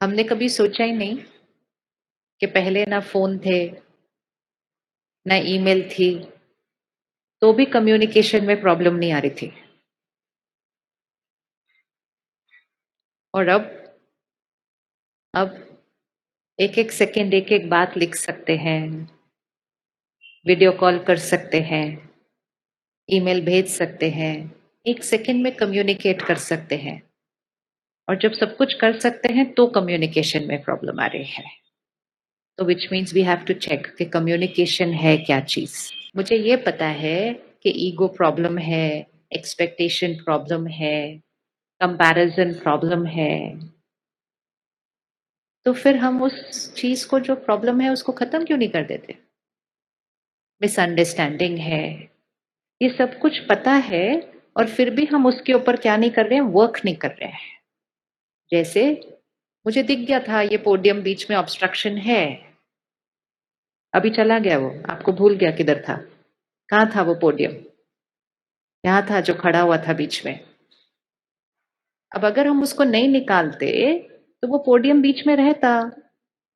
हमने कभी सोचा ही नहीं कि पहले ना फ़ोन थे, ना ईमेल थी, तो भी कम्युनिकेशन में प्रॉब्लम नहीं आ रही थी। और अब एक-एक सेकंड एक-एक बात लिख सकते हैं, वीडियो कॉल कर सकते हैं, ईमेल भेज सकते हैं, 1 सेकंड में कम्युनिकेट कर सकते हैं। और जब सब कुछ कर सकते हैं तो कम्युनिकेशन में प्रॉब्लम आ रही है। तो which means we have to check कि कम्युनिकेशन है क्या चीज़। मुझे ये पता है कि ईगो प्रॉब्लम है, एक्सपेक्टेशन प्रॉब्लम है, कंपैरिजन प्रॉब्लम है। तो फिर हम उस चीज़ को जो प्रॉब्लम है उसको खत्म क्यों नहीं कर देते? मिसअंडरस्टैंडिंग है, ये सब कुछ पता है और फिर भी हम उसके ऊपर क्या नहीं कर रहे हैं, वर्क नहीं कर रहे हैं। जैसे मुझे दिख गया था ये पोडियम बीच में ऑब्स्ट्रक्शन है, अभी चला गया वो, आपको भूल गया किधर था। कहाँ था वो पोडियम? यहाँ था जो खड़ा हुआ था बीच में। अब अगर हम उसको नहीं निकालते, तो वो पोडियम बीच में रहता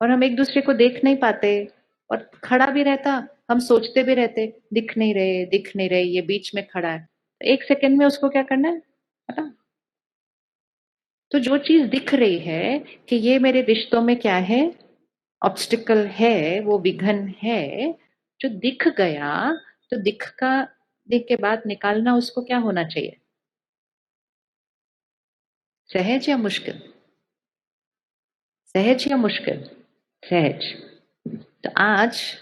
और हम एक-दूसरे को देख नहीं पाते और खड़ा भी रहता, हम सोचते भी रहते, दिख नहीं रहे, ये बीच में खड़ा है। 1 सेकंड में उसको क्या करना है? हटा। तो जो चीज़ दिख रही है कि ये मेरे रिश्तों में क्या है, ऑब्स्टिकल है, वो विघन है, जो दिख गया, तो दिख के बाद निकालना उसको क्या होना चाहिए? सहज या मुश्किल? सहज या मुश्किल? सहज। तो आज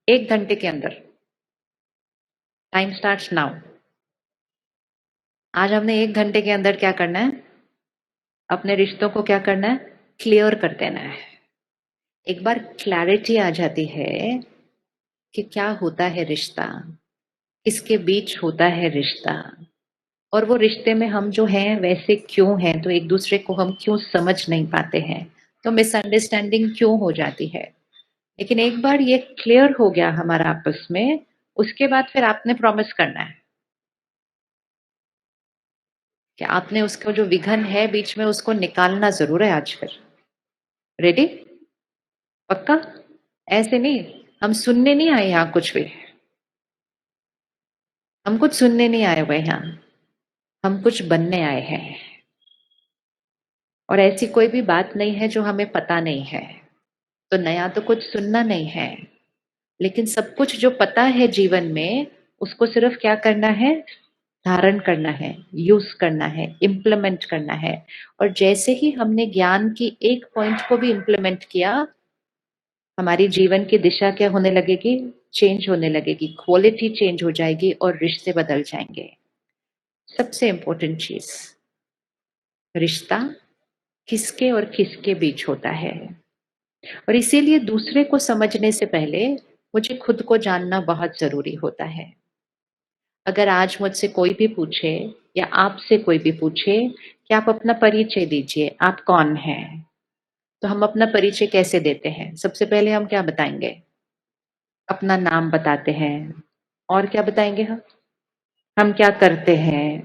1 घंटे के अंदर, टाइम स्टार्ट्स नाउ। आज हमने 1 घंटे के अंदर क्या करना है? अपने रिश्तों को क्या करना है? क्लियर कर देना है। एक बार क्लैरिटी आ जाती है कि क्या होता है रिश्ता, किसके बीच होता है रिश्ता और वो रिश्ते में हम जो हैं वैसे क्यों हैं, तो एक दूसरे को हम क्यों समझ नहीं पाते हैं, तो मिसअंडरस्टैंडिंग क्यों हो जाती है। लेकिन एक बार ये क्लियर हो गया हमारा आपस में, उसके बाद फिर आपने प्रॉमिस करना है कि आपने उसको जो विघन है बीच में उसको निकालना ज़रूर है आज फिर। रेडी? पक्का? ऐसे नहीं, हम सुनने नहीं आए यहाँ कुछ भी। हम कुछ सुनने नहीं आए हुए यहाँ, हम कुछ बनने आए हैं। और ऐसी कोई भी बात नहीं है जो हमें पता नहीं है। तो नया तो कुछ सुनना नहीं है, लेकिन सब कुछ जो पता है जीवन में, उसको सिर्फ क्या करना है? धारण करना है, यूज़ करना है, इम्प्लीमेंट करना है। और जैसे ही हमने ज्ञान की एक पॉइंट को भी इम्प्लीमेंट किया, हमारी जीवन की दिशा क्या होने लगेगी? चेंज होने लगेगी, क्वालिटी चेंज हो जाएगी और रिश्ते बदल जाएँगे। सबसे इम्पोर्टेंट चीज़, रिश्ता किसके और किसके बीच होता है। और इसीलिए दूसरे को समझने से पहले मुझे खुद को जानना बहुत ज़रूरी होता है। अगर आज मुझसे कोई भी पूछे या आपसे कोई भी पूछे कि आप अपना परिचय दीजिए, आप कौन हैं? तो हम अपना परिचय कैसे देते हैं? सबसे पहले हम क्या बताएँगे? अपना नाम बताते हैं। और क्या बताएँगे हम? हम क्या करते हैं?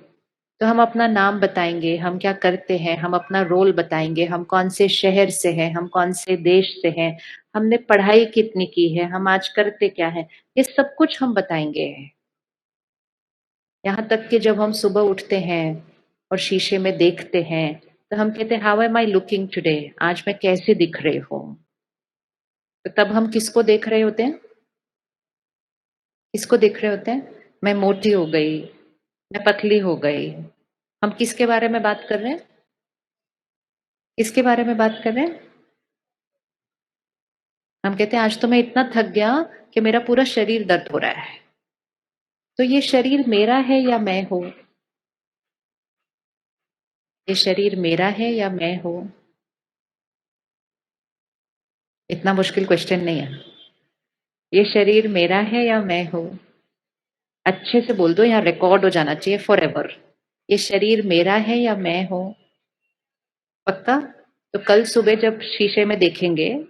तो हम अपना नाम बताएँगे, हम क्या करते हैं, हम अपना रोल बताएँगे, हम कौन से शहर से हैं, हम कौन से देश से हैं, हमने पढ़ाई कितनी की है, हम आज करते क्या हैं, ये सब कुछ हम बताएँगे। यहाँ तक कि जब हम सुबह उठते हैं और शीशे में देखते हैं, तो हम कहते हैं, how am I looking today? आज मैं कैसे दिख रही हूँ? तो तब हम किसको देख रहे होते हैं? किसको देख रहे होते हैं? मैं मोटी हो गई, मैं पतली हो गई। हम किसके बारे में बात कर रहे हैं? किसके बारे में बात कर रहे हैं? हम कहते हैं आज तो मैं इतना थक गया कि मेरा पूरा शरीर दर्द हो रहा है। तो ये शरीर मेरा है या मैं हूँ? ये शरीर मेरा है या मैं हूँ? इतना मुश्किल क्वेश्चन नहीं है। ये शरीर मेरा है या मैं हूँ? अच्छे से बोल दो, यहाँ रिकॉर्ड हो जाना चाहिए फॉरएवर। ये शरीर मेरा है या मैं हूँ? पक्का? तो कल सुबह जब शीशे में देखेंगे,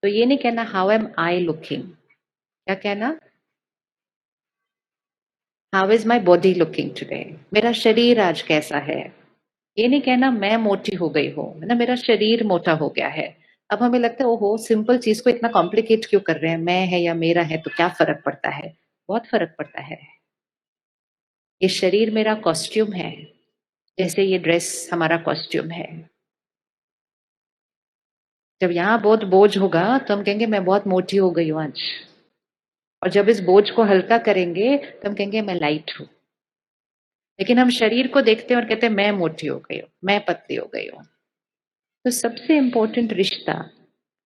तो ये नहीं कहना हाउ एम आई लुकिंग, क्या कहना? How is my body looking today? मेरा शरीर आज कैसा है? ये नहीं कहना मैं मोटी हो गई हूँ, है ना, मेरा शरीर मोटा हो गया है। अब हमें लगता है ओहो सिंपल चीज को इतना कॉम्प्लिकेट क्यों कर रहे हैं, मैं है या मेरा है तो क्या फर्क पड़ता है। बहुत फर्क पड़ता है। ये शरीर मेरा कॉस्ट्यूम है, जैसे ये ड्रेस हमारा कॉस्ट्यूम है। जब यहाँ बहुत बोझ होगा तो हम कहेंगे मैं बहुत मोटी हो गई हूँ आज, और जब इस बोझ को हल्का करेंगे तो हम कहेंगे मैं लाइट हूँ। लेकिन हम शरीर को देखते हैं और कहते हैं मैं मोटी हो गई हूँ, मैं पतली हो गई हूँ। तो सबसे इम्पोर्टेंट रिश्ता,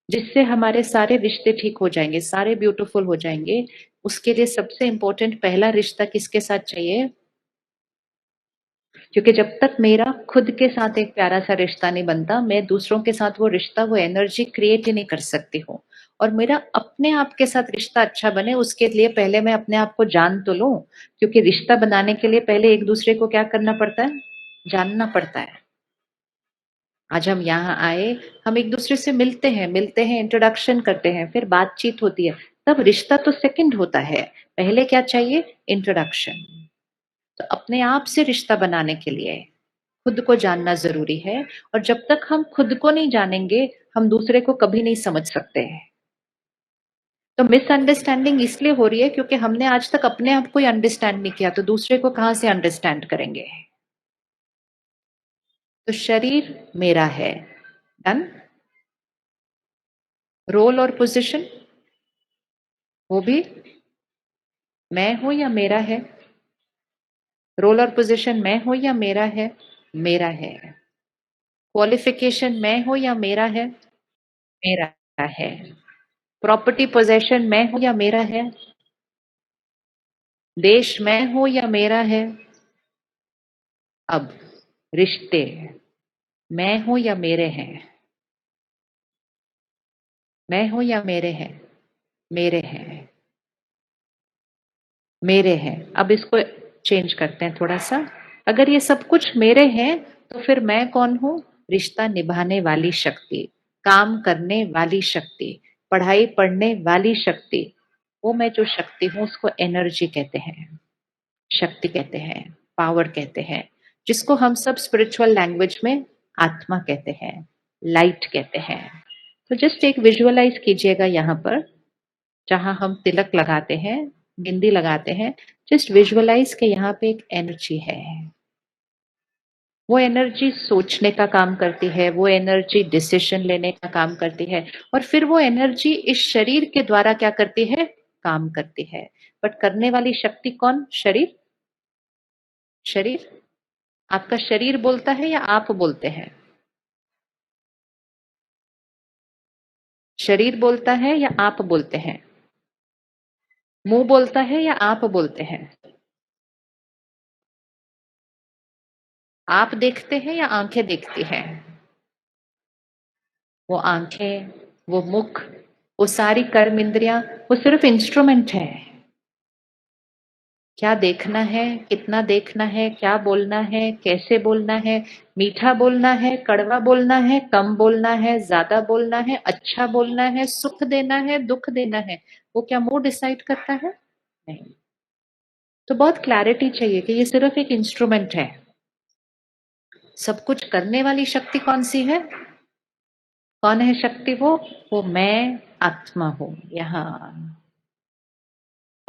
जिससे हमारे सारे रिश्ते ठीक हो जाएंगे, सारे ब्यूटीफुल हो जाएंगे, उसके लिए सबसे इम्पोर्टेंट पहला रिश्ता किसके साथ चाहिए? क्योंकि जब तक मेरा खुद के साथ एक प्यारा सा रिश्ता नहीं बनता, मैं दूसरों के साथ वो रिश्ता, वो एनर्जी क्रिएट ही नहीं कर सकती हूँ। और मेरा अपने आप के साथ रिश्ता अच्छा बने, उसके लिए पहले मैं अपने आप को जान तो लूं। क्योंकि रिश्ता बनाने के लिए पहले एक दूसरे को क्या करना पड़ता है? जानना पड़ता है। आज हम यहाँ आए, हम एक दूसरे से मिलते हैं, इंट्रोडक्शन करते हैं, फिर बातचीत होती है, तब रिश्ता तो सेकंड होता है। पहले क्या चाहिए? इंट्रोडक्शन। तो अपने आप से रिश्ता बनाने के लिए खुद को जानना जरूरी है। और जब तक हम खुद को नहीं जानेंगे, हम दूसरे को कभी नहीं समझ सकते हैं। तो मिसअंडरस्टैंडिंग इसलिए हो रही है क्योंकि हमने आज तक अपने आप को ही अंडरस्टैंड नहीं किया, तो दूसरे को कहां से अंडरस्टैंड करेंगे। तो शरीर मेरा है, डन। रोल और पोजीशन, वो भी मैं हूं या मेरा है? रोल और पोजीशन मैं हूं या मेरा है? मेरा है। क्वालिफिकेशन मैं हूं या मेरा है? मेरा है। प्रॉपर्टी पोजेशन मैं हूं या मेरा है? देश मैं हूं या मेरा है? अब रिश्ते मैं हूं या मेरे हैं? मैं हूं या मेरे हैं? मेरे हैं। मेरे हैं। अब इसको चेंज करते हैं थोड़ा सा। अगर ये सब कुछ मेरे हैं, तो फिर मैं कौन हूं? रिश्ता निभाने वाली शक्ति, काम करने वाली शक्ति, पढ़ाई पढ़ने वाली शक्ति। वो मैं जो शक्ति हूं उसको एनर्जी कहते हैं, शक्ति कहते हैं, पावर कहते हैं, जिसको हम सब स्पिरिचुअल लैंग्वेज में आत्मा कहते हैं, लाइट कहते हैं। तो जस्ट एक विजुअलाइज कीजिएगा यहाँ पर, जहां हम तिलक लगाते हैं, बिंदी लगाते हैं, जस्ट विजुअलाइज के यहाँ पे एक एनर्जी है। वो एनर्जी सोचने का काम करती है, वो एनर्जी डिसीजन लेने का काम करती है, और फिर वो एनर्जी इस शरीर के द्वारा क्या करती है? काम करती है। बट करने वाली शक्ति कौन? शरीर। शरीर। आपका शरीर बोलता है या आप बोलते हैं? शरीर बोलता है या आप बोलते हैं? मुंह बोलता है या आप बोलते हैं? आप देखते हैं या आंखें देखती हैं? वो आंखें, वो मुख, वो सारी कर्म इंद्रियां, वो सिर्फ इंस्ट्रूमेंट है। क्या देखना है, कितना देखना है, क्या बोलना है, कैसे बोलना है, मीठा बोलना है, कड़वा बोलना है, कम बोलना है, ज्यादा बोलना है, अच्छा बोलना है, सुख देना है, दुख देना है, वो क्या मुंह डिसाइड करता है? नहीं। तो बहुत क्लैरिटी चाहिए कि ये सिर्फ एक इंस्ट्रूमेंट है। सब कुछ करने वाली शक्ति कौन सी है? कौन है शक्ति? वो मैं आत्मा हूं यहाँ।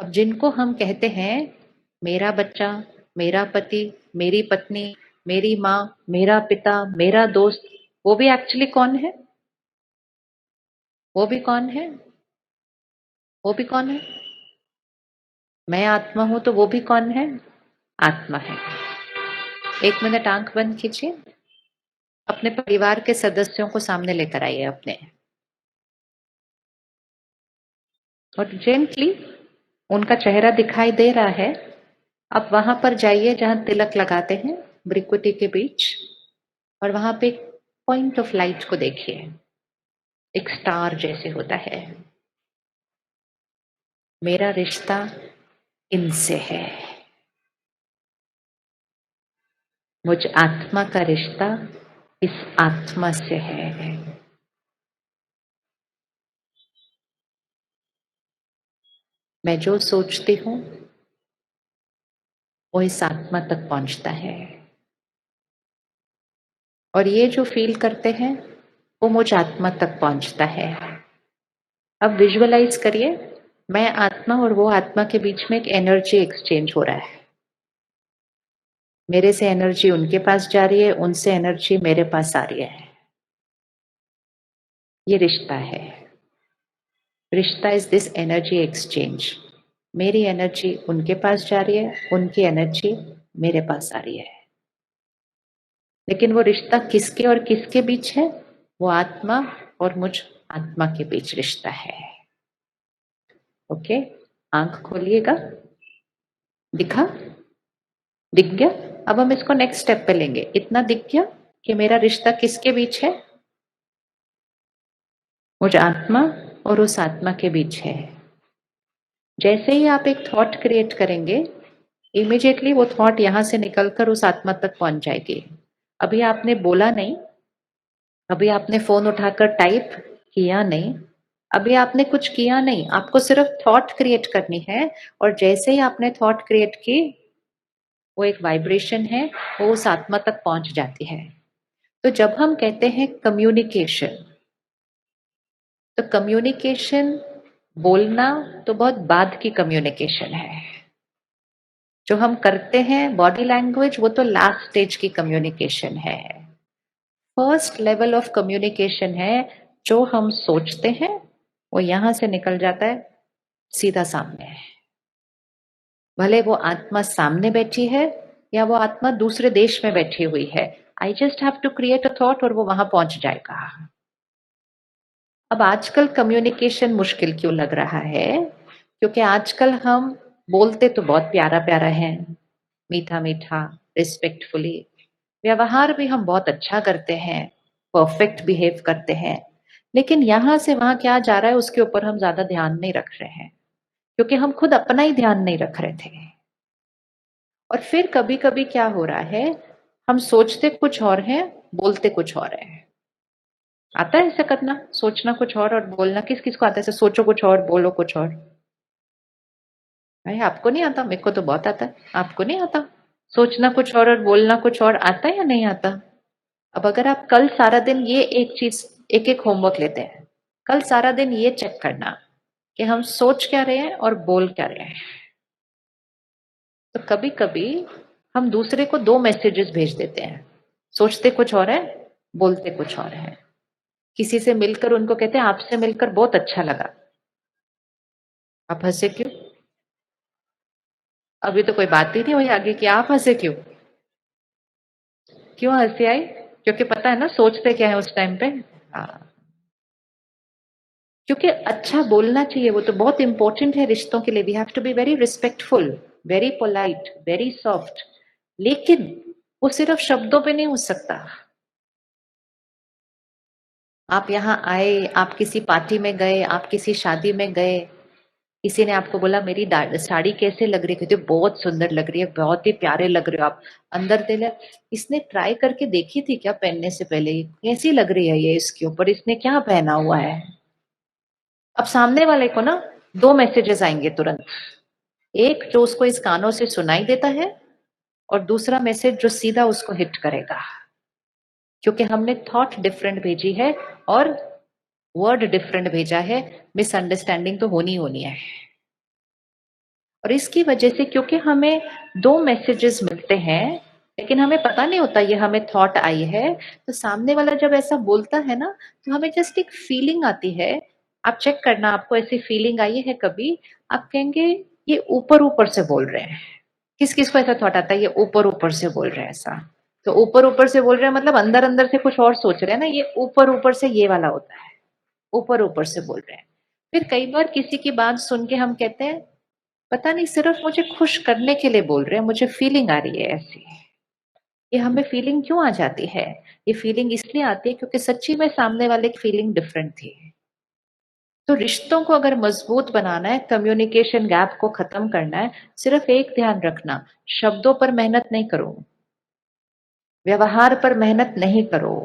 अब जिनको हम कहते हैं मेरा बच्चा, मेरा पति, मेरी पत्नी, मेरी माँ, मेरा पिता, मेरा दोस्त, वो भी एक्चुअली कौन है? वो भी कौन है? वो भी कौन है? मैं आत्मा हूं तो वो भी कौन है? आत्मा है। एक मिनट आंख बंद कीजिए। अपने परिवार के सदस्यों को सामने लेकर आइए अपने, और जेंटली उनका चेहरा दिखाई दे रहा है। आप वहां पर जाइए जहां तिलक लगाते हैं, भ्रिकुटी के बीच, और वहां पे एक पॉइंट ऑफ लाइट को देखिए, एक स्टार जैसे होता है। मेरा रिश्ता इनसे है, मुझ आत्मा का रिश्ता इस आत्मा से है। मैं जो सोचती हूँ वो इस आत्मा तक पहुंचता है। और ये जो फील करते हैं वो मुझ आत्मा तक पहुंचता है। अब विजुअलाइज करिए, मैं आत्मा और वो आत्मा के बीच में एक एनर्जी एक्सचेंज हो रहा है। मेरे से एनर्जी उनके पास जा रही है, उनसे एनर्जी मेरे पास आ रही है। ये रिश्ता है। रिश्ता इज दिस एनर्जी एक्सचेंज। मेरी एनर्जी उनके पास जा रही है, उनकी एनर्जी मेरे पास आ रही है। लेकिन वो रिश्ता किसके और किसके बीच है? वो आत्मा और मुझ आत्मा के बीच रिश्ता है। ओके, आंख खोलिएगा। दिखा? दिख गया? अब हम इसको नेक्स्ट स्टेप पे लेंगे। इतना दिख गया कि मेरा रिश्ता किसके बीच है? मुझ आत्मा और उस आत्मा के बीच है। जैसे ही आप एक थॉट क्रिएट करेंगे, इमीडिएटली वो थॉट यहां से निकलकर उस आत्मा तक पहुंच जाएगी। अभी आपने बोला नहीं, अभी आपने फोन उठाकर टाइप किया नहीं, अभी आपने कुछ किया नहीं, आपको सिर्फ थॉट क्रिएट करनी है। और जैसे ही आपने थॉट क्रिएट की, वो एक वाइब्रेशन है, वो उस आत्मा तक पहुंच जाती है। तो जब हम कहते हैं कम्युनिकेशन, तो कम्युनिकेशन बोलना तो बहुत बाद की कम्युनिकेशन है। जो हम करते हैं बॉडी लैंग्वेज, वो तो लास्ट स्टेज की कम्युनिकेशन है। फर्स्ट लेवल ऑफ कम्युनिकेशन है जो हम सोचते हैं, वो यहां से निकल जाता है सीधा सामने। भले वो आत्मा सामने बैठी है या वो आत्मा दूसरे देश में बैठी हुई है, I just have to create a thought और वो वहां पहुंच जाएगा। अब आजकल कम्युनिकेशन मुश्किल क्यों लग रहा है? क्योंकि आजकल हम बोलते तो बहुत प्यारा प्यारा है, मीठा मीठा, रिस्पेक्टफुली, व्यवहार भी हम बहुत अच्छा करते हैं, परफेक्ट बिहेव करते हैं। लेकिन यहां से वहां क्या जा रहा है उसके ऊपर हम ज्यादा ध्यान नहीं रख रहे हैं, क्योंकि हम खुद अपना ही ध्यान नहीं रख रहे थे। और फिर कभी कभी क्या हो रहा है, हम सोचते कुछ और हैं, बोलते कुछ और है। आता है ऐसा करना? सोचना कुछ और बोलना? किस किस को आता है ऐसे? सोचो कुछ और, बोलो कुछ और। भाई आपको नहीं आता? मेरे को तो बहुत आता है। आपको नहीं आता? सोचना कुछ और बोलना कुछ और आता है या नहीं आता? अब अगर आप कल सारा दिन ये एक चीज, एक एक होमवर्क लेते हैं, कल सारा दिन ये चेक करना कि हम सोच क्या रहे हैं और बोल क्या रहे हैं। तो कभी कभी हम दूसरे को दो मैसेजेस भेज देते हैं, सोचते कुछ और है, बोलते कुछ और है। किसी से मिलकर उनको कहते हैं आपसे मिलकर बहुत अच्छा लगा। आप हंसे क्यों? अभी तो कोई बात ही नहीं हुई आगे की, आप हंसे क्यों? क्यों हंसी आई? क्योंकि पता है ना सोचते क्या है उस टाइम पे। हाँ, क्योंकि अच्छा बोलना चाहिए, वो तो बहुत इंपॉर्टेंट है रिश्तों के लिए। We have to be very respectful, very polite, very soft. लेकिन वो सिर्फ शब्दों पे नहीं हो सकता। आप यहाँ आए, आप किसी पार्टी में गए, आप किसी शादी में गए, किसी ने आपको बोला मेरी साड़ी कैसे लग रही है, कहते हो, बहुत सुंदर लग रही है, बहुत ही प्यारे लग रहे हो आप। अंदर दिल है, इसने ट्राई करके देखी थी क्या पहनने से पहले, कैसी लग रही है ये इसके ऊपर, इसने क्या पहना हुआ है? अब सामने वाले को ना दो मैसेजेस आएंगे तुरंत। एक जो उसको इस कानों से सुनाई देता है, और दूसरा मैसेज जो सीधा उसको हिट करेगा, क्योंकि हमने थॉट डिफरेंट भेजी है और वर्ड डिफरेंट भेजा है। मिसअंडरस्टैंडिंग तो होनी होनी है। और इसकी वजह से, क्योंकि हमें दो मैसेजेस मिलते हैं लेकिन हमें पता नहीं होता ये हमें थॉट आई है, तो सामने वाला जब ऐसा बोलता है ना, तो हमें जस्ट एक फीलिंग आती है। आप चेक करना, आपको ऐसी फीलिंग आई है कभी? आप कहेंगे ये ऊपर ऊपर से बोल रहे हैं। किस किस को ऐसा थॉट आता है ये ऊपर ऊपर से बोल रहे हैं ऐसा? तो ऊपर ऊपर से बोल रहे हैं मतलब अंदर अंदर से कुछ और सोच रहे हैं ना, ये ऊपर ऊपर से ये वाला होता है, ऊपर ऊपर से बोल रहे हैं। फिर कई बार किसी की बात सुन के हम कहते हैं पता नहीं सिर्फ मुझे खुश करने के लिए बोल रहे हैं, मुझे फीलिंग आ रही है ऐसी। ये हमें फीलिंग क्यों आ जाती है? ये फीलिंग इसलिए आती है क्योंकि सच्ची में सामने वाले की फीलिंग डिफरेंट थी। तो रिश्तों को अगर मजबूत बनाना है, कम्युनिकेशन गैप को खत्म करना है, सिर्फ एक ध्यान रखना, शब्दों पर मेहनत नहीं करो, व्यवहार पर मेहनत नहीं करो।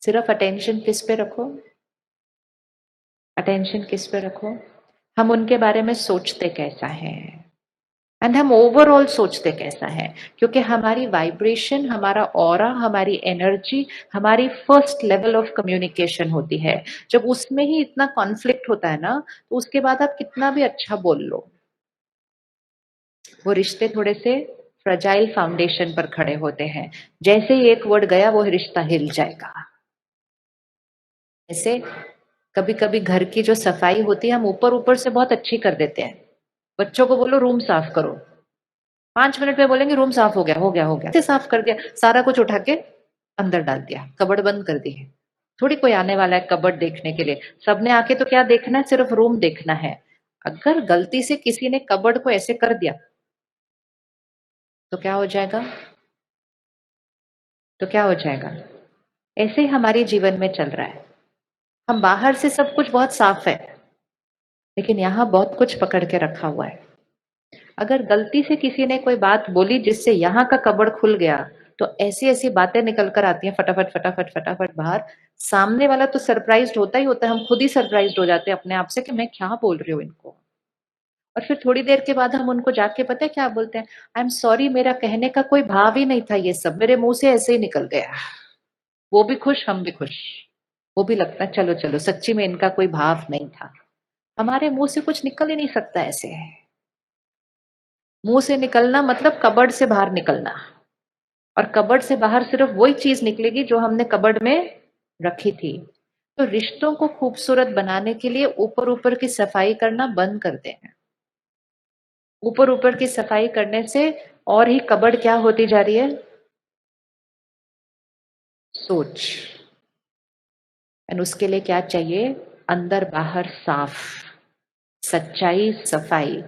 सिर्फ अटेंशन किस पे रखो? अटेंशन किस पे रखो? हम उनके बारे में सोचते कैसा है। एंड हम ओवरऑल सोचते कैसा है, क्योंकि हमारी वाइब्रेशन, हमारा ऑरा, हमारी एनर्जी हमारी फर्स्ट लेवल ऑफ कम्युनिकेशन होती है। जब उसमें ही इतना कॉन्फ्लिक्ट होता है ना, तो उसके बाद आप कितना भी अच्छा बोल लो, वो रिश्ते थोड़े से फ्रजाइल फाउंडेशन पर खड़े होते हैं। जैसे ही एक वर्ड गया वो रिश्ता हिल जाएगा। ऐसे कभी कभी घर की जो सफाई होती है हम ऊपर ऊपर से बहुत अच्छी कर देते हैं। बच्चों को बोलो रूम साफ करो, 5 मिनट में बोलेंगे रूम साफ हो गया हो गया हो गया, ऐसे साफ कर दिया, सारा कुछ उठा के अंदर डाल दिया, कबर्ड बंद कर दी है। थोड़ी कोई आने वाला है कबर्ड देखने के लिए, सबने आके तो क्या देखना है, सिर्फ रूम देखना है। अगर गलती से किसी ने कबर्ड को ऐसे कर दिया तो क्या हो जाएगा, तो क्या हो जाएगा। ऐसे ही हमारे जीवन में चल रहा है। हम बाहर से सब कुछ बहुत साफ है, लेकिन यहाँ बहुत कुछ पकड़ के रखा हुआ है। अगर गलती से किसी ने कोई बात बोली जिससे यहाँ का कबर्ड खुल गया, तो ऐसी ऐसी बातें निकल कर आती हैं फटाफट फटाफट फटाफट बाहर। सामने वाला तो सरप्राइज्ड होता ही होता है, हम खुद ही सरप्राइज्ड हो जाते हैं अपने आप से कि मैं क्या बोल रही हूँ इनको। और फिर थोड़ी देर के बाद हम उनको जाके पता है क्या बोलते हैं, आई एम सॉरी, मेरा कहने का कोई भाव ही नहीं था, ये सब मेरे मुंह से ऐसे ही निकल गया। वो भी खुश, हम भी खुश। वो भी लगता है चलो चलो, सच्ची में इनका कोई भाव नहीं था। हमारे मुंह से कुछ निकल ही नहीं सकता ऐसे। मुंह से निकलना मतलब कबर्ड से बाहर निकलना, और कबर्ड से बाहर सिर्फ वही चीज निकलेगी जो हमने कबर्ड में रखी थी। तो रिश्तों को खूबसूरत बनाने के लिए ऊपर ऊपर की सफाई करना बंद कर दें। ऊपर ऊपर की सफाई करने से और ही कबर्ड क्या होती जा रही है, सोच। एंड उसके लिए क्या चाहिए, अंदर बाहर साफ, सच्चाई, सफाई।